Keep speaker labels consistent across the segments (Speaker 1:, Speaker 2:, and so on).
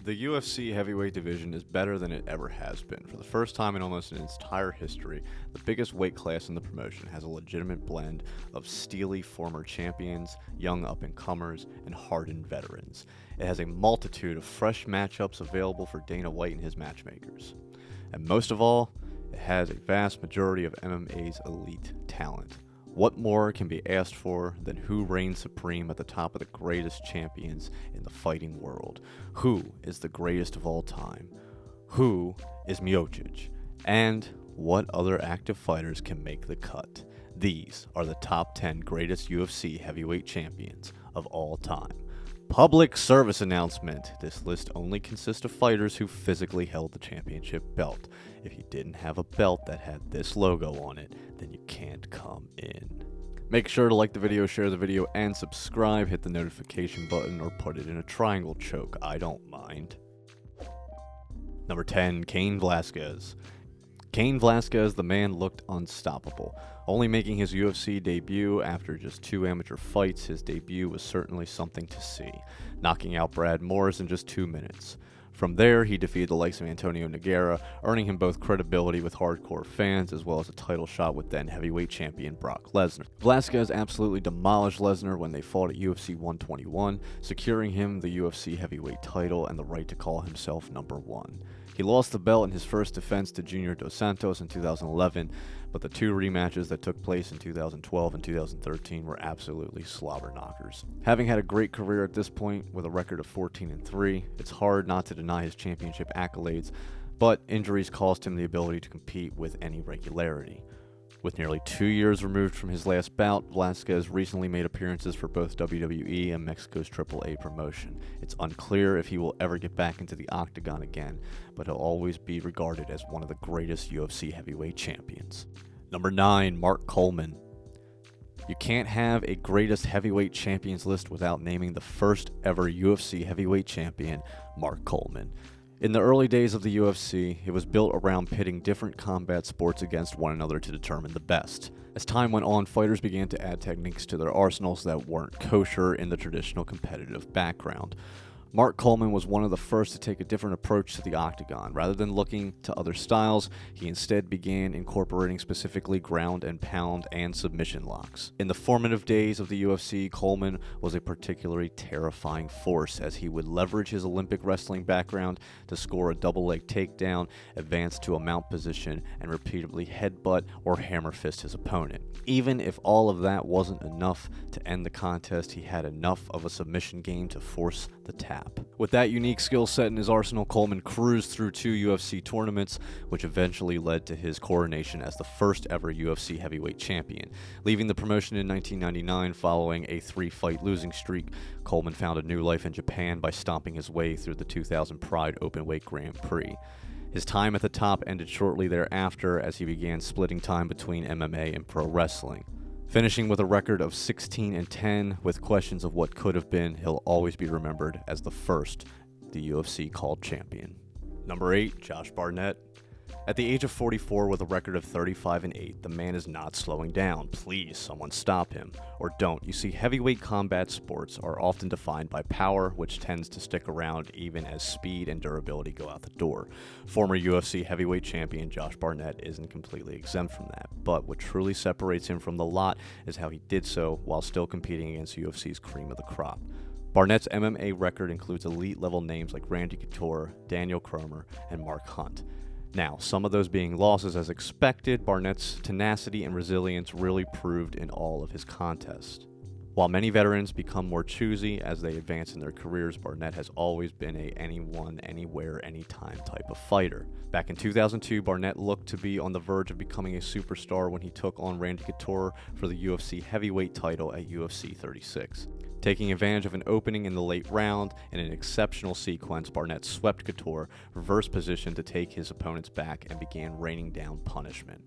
Speaker 1: The UFC heavyweight division is better than it ever has been. For the first time in almost its entire history, the biggest weight class in the promotion has a legitimate blend of steely former champions, young up-and-comers, and hardened veterans. It has a multitude of fresh matchups available for Dana White and his matchmakers. And most of all, it has a vast majority of MMA's elite talent. What more can be asked for than who reigns supreme at the top of the greatest champions in the fighting world? Who is the greatest of all time? Who is Miocic? And what other active fighters can make the cut? These are the top 10 greatest UFC heavyweight champions of all time. Public service announcement. This list only consists of fighters who physically held the championship belt. If you didn't have a belt that had this logo on it, then you can't come in. Make sure to like the video, share the video, and subscribe. Hit the notification button or put it in a triangle choke. I don't mind. Number 10, Kane Velasquez. Kane Velasquez, the man looked unstoppable. Only making his UFC debut after just 2 amateur fights, his debut was certainly something to see, knocking out Brad Morris in just 2 minutes. From there, he defeated the likes of Antonio Noguera, earning him both credibility with hardcore fans as well as a title shot with then heavyweight champion Brock Lesnar. Velasquez absolutely demolished Lesnar when they fought at UFC 121, securing him the UFC heavyweight title and the right to call himself #1. He lost the belt in his first defense to Junior Dos Santos in 2011, but the 2 rematches that took place in 2012 and 2013 were absolutely slobber knockers. Having had a great career at this point with a record of 14-3, it's hard not to deny his championship accolades, but injuries cost him the ability to compete with any regularity. With nearly 2 years removed from his last bout, Velasquez recently made appearances for both WWE and Mexico's AAA promotion. It's unclear if he will ever get back into the octagon again, but he'll always be regarded as one of the greatest UFC heavyweight champions. Number 9, Mark Coleman. You can't have a greatest heavyweight champions list without naming the first ever UFC heavyweight champion, Mark Coleman. In the early days of the UFC, it was built around pitting different combat sports against one another to determine the best. As time went on, fighters began to add techniques to their arsenals that weren't kosher in the traditional competitive background. Mark Coleman was one of the first to take a different approach to the octagon. Rather than looking to other styles, he instead began incorporating specifically ground and pound and submission locks. In the formative days of the UFC, Coleman was a particularly terrifying force as he would leverage his Olympic wrestling background to score a double leg takedown, advance to a mount position, and repeatedly headbutt or hammer fist his opponent. Even if all of that wasn't enough to end the contest, he had enough of a submission game to force the tap. With that unique skill set in his arsenal, Coleman cruised through 2 UFC tournaments, which eventually led to his coronation as the first ever UFC heavyweight champion. Leaving the promotion in 1999 following a 3-fight losing streak, Coleman found a new life in Japan by stomping his way through the 2000 Pride Openweight Grand Prix. His time at the top ended shortly thereafter as he began splitting time between MMA and pro wrestling. Finishing with a record of 16-10 with questions of what could have been, he'll always be remembered as the first the UFC called champion. Number 8, Josh Barnett. At the age of 44 with a record of 35-8, the man is not slowing down. Please, someone stop him. Or don't. You see, heavyweight combat sports are often defined by power, which tends to stick around even as speed and durability go out the door. Former UFC heavyweight champion Josh Barnett isn't completely exempt from that, but what truly separates him from the lot is how he did so while still competing against UFC's cream of the crop. Barnett's MMA record includes elite-level names like Randy Couture, Daniel Cromer, and Mark Hunt. Now, some of those being losses as expected, Barnett's tenacity and resilience really proved in all of his contests. While many veterans become more choosy as they advance in their careers, Barnett has always been a anyone, anywhere, anytime type of fighter. Back in 2002, Barnett looked to be on the verge of becoming a superstar when he took on Randy Couture for the UFC heavyweight title at UFC 36. Taking advantage of an opening in the late round in an exceptional sequence, Barnett swept Couture, reversed position to take his opponent's back, and began raining down punishment.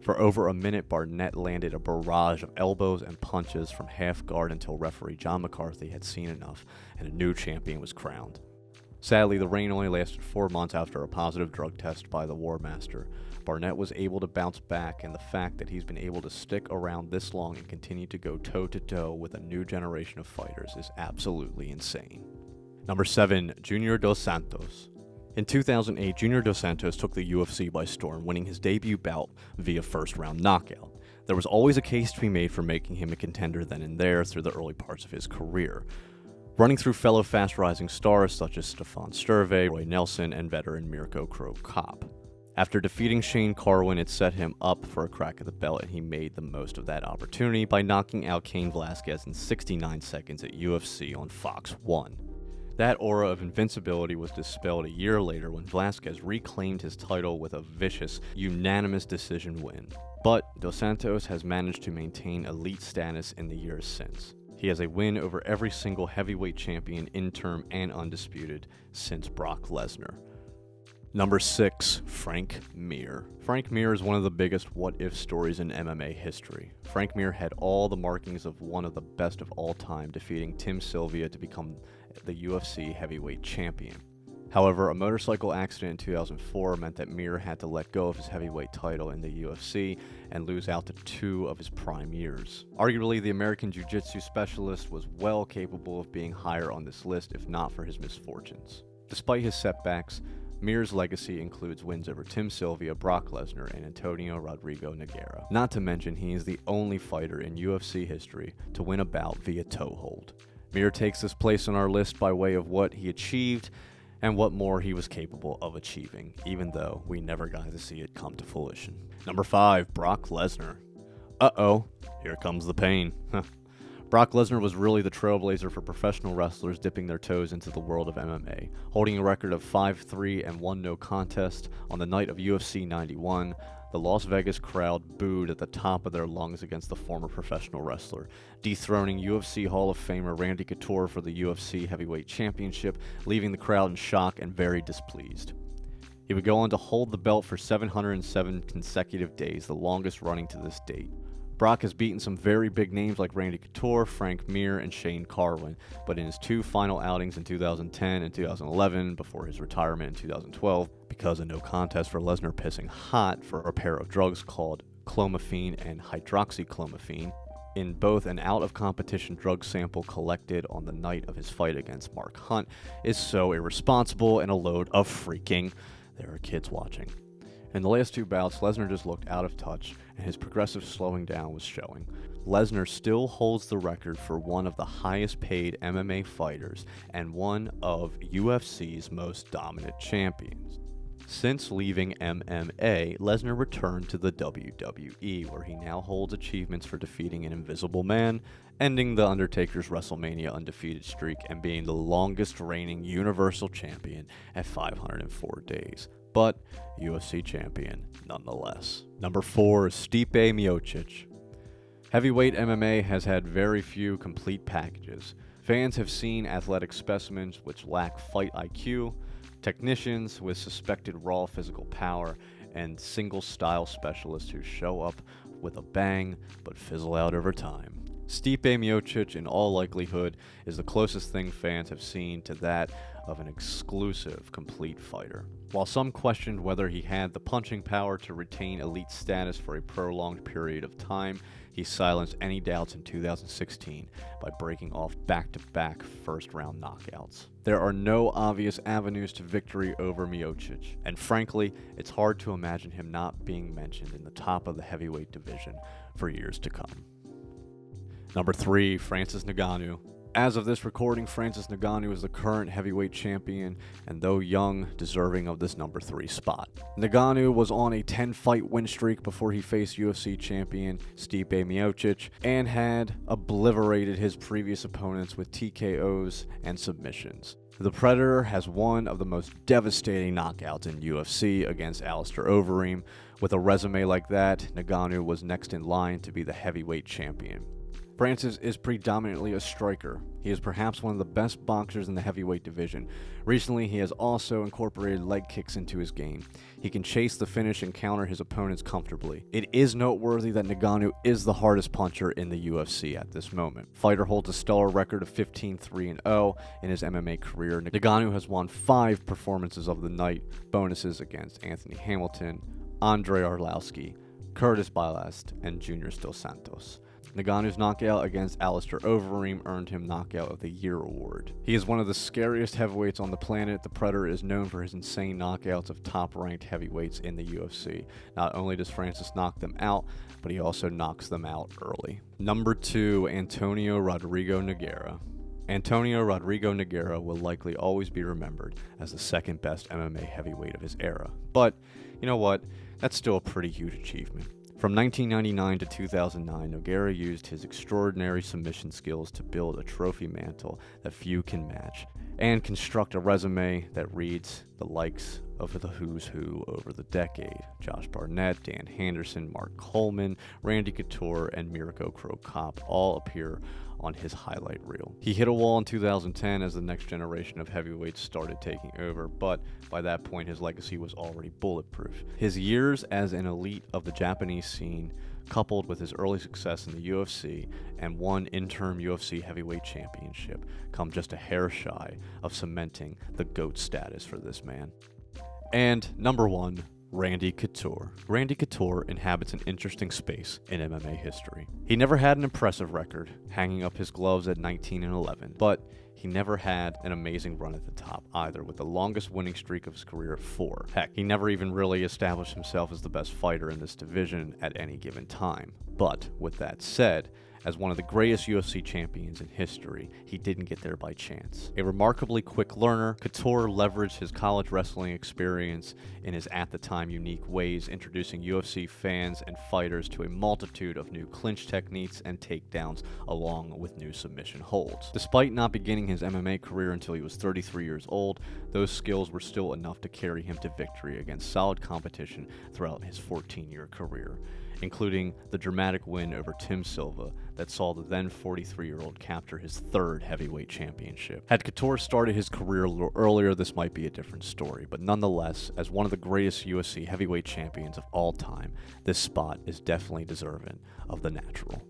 Speaker 1: For over a minute, Barnett landed a barrage of elbows and punches from half guard until referee John McCarthy had seen enough, and a new champion was crowned. Sadly, the reign only lasted 4 months after a positive drug test by the War Master. Barnett was able to bounce back, and the fact that he's been able to stick around this long and continue to go toe-to-toe with a new generation of fighters is absolutely insane. Number 7, Junior Dos Santos. In 2008, Junior Dos Santos took the UFC by storm, winning his debut bout via first-round knockout. There was always a case to be made for making him a contender then and there through the early parts of his career, running through fellow fast-rising stars such as Stefan Sturve, Roy Nelson, and veteran Mirko Cro Cop. After defeating Shane Carwin, it set him up for a crack at the belt, and he made the most of that opportunity by knocking out Kane Velasquez in 69 seconds at UFC on Fox 1. That aura of invincibility was dispelled a year later when Velasquez reclaimed his title with a vicious, unanimous decision win. But Dos Santos has managed to maintain elite status in the years since. He has a win over every single heavyweight champion, interim and undisputed, since Brock Lesnar. Number 6, Frank Mir. Frank Mir is one of the biggest what-if stories in MMA history. Frank Mir had all the markings of one of the best of all time, defeating Tim Sylvia to become the UFC Heavyweight Champion. However, a motorcycle accident in 2004 meant that Mir had to let go of his heavyweight title in the UFC and lose out to 2 of his prime years. Arguably, the American Jiu-Jitsu specialist was well capable of being higher on this list if not for his misfortunes. Despite his setbacks, Mir's legacy includes wins over Tim Sylvia, Brock Lesnar, and Antonio Rodrigo Noguera. Not to mention, he is the only fighter in UFC history to win a bout via toe hold. Mir takes this place on our list by way of what he achieved and what more he was capable of achieving, even though we never got to see it come to fruition. Number 5, Brock Lesnar. Uh-oh, here comes the pain. Brock Lesnar was really the trailblazer for professional wrestlers dipping their toes into the world of MMA, holding a record of 5-3 and 1 no contest on the night of UFC 91. The Las Vegas crowd booed at the top of their lungs against the former professional wrestler, dethroning UFC Hall of Famer Randy Couture for the UFC Heavyweight Championship, leaving the crowd in shock and very displeased. He would go on to hold the belt for 707 consecutive days, the longest running to this date. Brock has beaten some very big names like Randy Couture, Frank Mir, and Shane Carwin, but in his 2 final outings in 2010 and 2011, before his retirement in 2012, because of no contest for Lesnar pissing hot for a pair of drugs called clomiphene and hydroxyclomiphene, in both an out-of-competition drug sample collected on the night of his fight against Mark Hunt, is so irresponsible and a load of freaking. There are kids watching. In the last 2 bouts, Lesnar just looked out of touch, and his progressive slowing down was showing. Lesnar still holds the record for one of the highest paid MMA fighters and one of UFC's most dominant champions. Since leaving MMA, Lesnar returned to the WWE, where he now holds achievements for defeating an invisible man, ending The Undertaker's WrestleMania undefeated streak, and being the longest reigning Universal Champion at 504 days. But UFC champion nonetheless. Number 4 is Stipe Miocic. Heavyweight MMA has had very few complete packages. Fans have seen athletic specimens which lack fight IQ, technicians with suspected raw physical power, and single-style specialists who show up with a bang but fizzle out over time. Stipe Miocic, in all likelihood, is the closest thing fans have seen to that of an exclusive, complete fighter. While some questioned whether he had the punching power to retain elite status for a prolonged period of time, he silenced any doubts in 2016 by breaking off back-to-back first-round knockouts. There are no obvious avenues to victory over Miocic, and frankly, it's hard to imagine him not being mentioned in the top of the heavyweight division for years to come. Number 3, Francis Ngannou. As of this recording, Francis Ngannou is the current heavyweight champion, and though young, deserving of this number 3 spot. Ngannou was on a 10-fight win streak before he faced UFC champion Stipe Miocic, and had obliterated his previous opponents with TKOs and submissions. The Predator has one of the most devastating knockouts in UFC against Alistair Overeem. With a resume like that, Ngannou was next in line to be the heavyweight champion. Francis is predominantly a striker. He is perhaps one of the best boxers in the heavyweight division. Recently, he has also incorporated leg kicks into his game. He can chase the finish and counter his opponents comfortably. It is noteworthy that Ngannou is the hardest puncher in the UFC at this moment. Fighter holds a stellar record of 15-3-0 in his MMA career. Ngannou has won 5 performances of the night, bonuses against Anthony Hamilton, Andrei Arlovski, Curtis Bylast, and Junior Dos Santos. Ngannou's knockout against Alistair Overeem earned him Knockout of the Year award. He is one of the scariest heavyweights on the planet. The Predator is known for his insane knockouts of top-ranked heavyweights in the UFC. Not only does Francis knock them out, but he also knocks them out early. Number 2, Antonio Rodrigo Noguera. Antonio Rodrigo Noguera will likely always be remembered as the second best MMA heavyweight of his era. But, you know what? That's still a pretty huge achievement. From 1999 to 2009, Noguera used his extraordinary submission skills to build a trophy mantle that few can match, and construct a resume that reads the likes of the who's who over the decade. Josh Barnett, Dan Henderson, Mark Coleman, Randy Couture, and Mirko Cro Cop all appear on his highlight reel. He hit a wall in 2010 as the next generation of heavyweights started taking over, but by that point his legacy was already bulletproof. His years as an elite of the Japanese scene, coupled with his early success in the UFC and one interim UFC Heavyweight Championship, come just a hair shy of cementing the GOAT status for this man. And number 1, Randy Couture. Randy Couture inhabits an interesting space in MMA history. He never had an impressive record, hanging up his gloves at 19-11, but he never had an amazing run at the top either, with the longest winning streak of his career at 4. Heck, he never even really established himself as the best fighter in this division at any given time. But with that said, as one of the greatest UFC champions in history, he didn't get there by chance. A remarkably quick learner, Couture leveraged his college wrestling experience in his at-the-time unique ways, introducing UFC fans and fighters to a multitude of new clinch techniques and takedowns, along with new submission holds. Despite not beginning his MMA career until he was 33 years old, those skills were still enough to carry him to victory against solid competition throughout his 14-year career, including the dramatic win over Tim Silva that saw the then 43-year-old capture his 3rd heavyweight championship. Had Couture started his career a little earlier, this might be a different story, but nonetheless, as one of the greatest UFC heavyweight champions of all time, this spot is definitely deserving of the natural.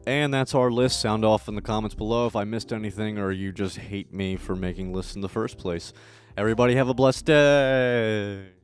Speaker 1: And that's our list. Sound off in the comments below if I missed anything or you just hate me for making lists in the first place. Everybody have a blessed day!